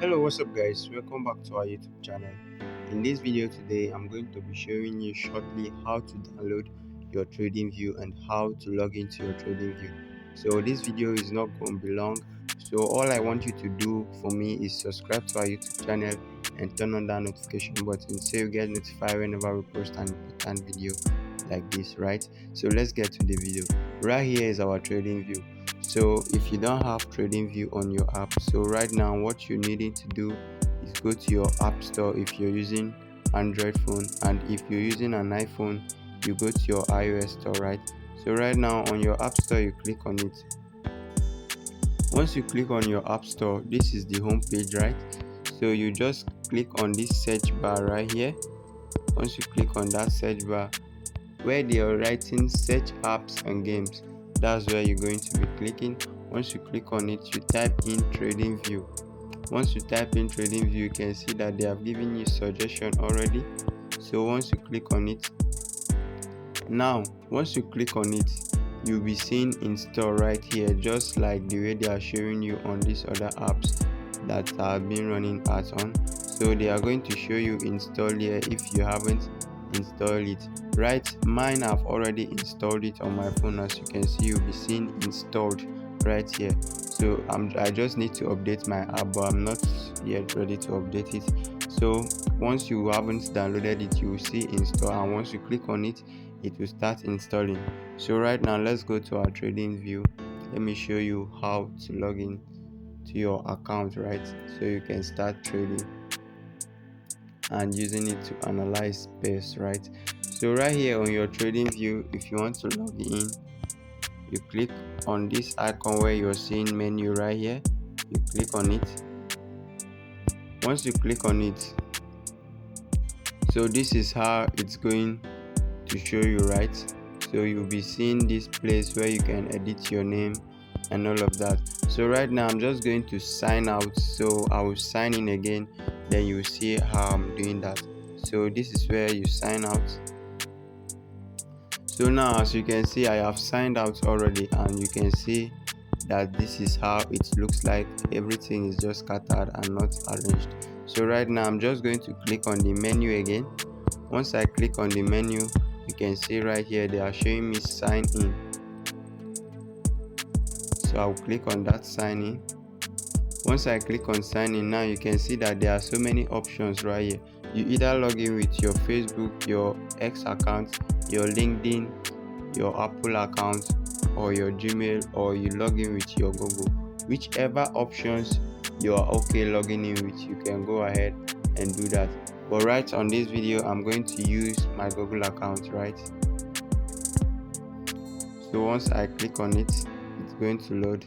Hello, what's up guys, welcome back to our YouTube channel. In this video today I'm going to be showing you shortly how to download your Tradingview and how to log into your Tradingview. So this video is not going to be long, so all I want you to do for me is subscribe to our YouTube channel and turn on that notification button so you get notified whenever we post an important video like this, right? So let's get to the video. Right here is our Tradingview. So if you don't have Tradingview on your app, so right now what you needing to do is go to your app store if you're using Android phone, and if you're using an iPhone you go to your iOS store, right? So right now on your app store you click on it. Once you click on your app store, this is the home page, right? So you just click on this search bar right here. Once you click on that search bar where they are writing search apps and games, that's where you're going to be clicking. Once you click on it, you type in Tradingview. Once you type in Tradingview, you can see that they have given you suggestion already. So once you click on it, now once you click on it, you'll be seeing install right here, just like the way they are showing you on these other apps that have been running ads on. So they are going to show you install here if you haven't installed it, right? Mine have already installed it on my phone. As you can see, you'll be seeing installed right here. So I just need to update my app, but I'm not yet ready to update it. So once you haven't downloaded it, you will see install, and once you click on it, it will start installing. So right now let's go to our Tradingview. Let me show you how to log in to your account, right? So you can start trading and using it to analyze pairs, right? So right here on your Tradingview, if you want to log in, you click on this icon where you're seeing menu right here. You click on it. Once you click on it, so this is how it's going to show you, right? So you'll be seeing this place where you can edit your name and all of that. So right now I'm just going to sign out, so I will sign in again, then you will see how I'm doing that. So this is where you sign out. So now as you can see, I have signed out already, and you can see that this is how it looks like. Everything is just scattered and not arranged. So right now I'm just going to click on the menu again. Once I click on the menu, you can see right here they are showing me sign in. So I'll click on that sign in. Once I click on sign in, now you can see that there are so many options right here. You either log in with your Facebook, your X account, your LinkedIn, your Apple account, or your Gmail, or you log in with your Google. Whichever options you are okay logging in with, you can go ahead and do that. But right on this video I'm going to use my Google account, right? So once I click on it, it's going to load.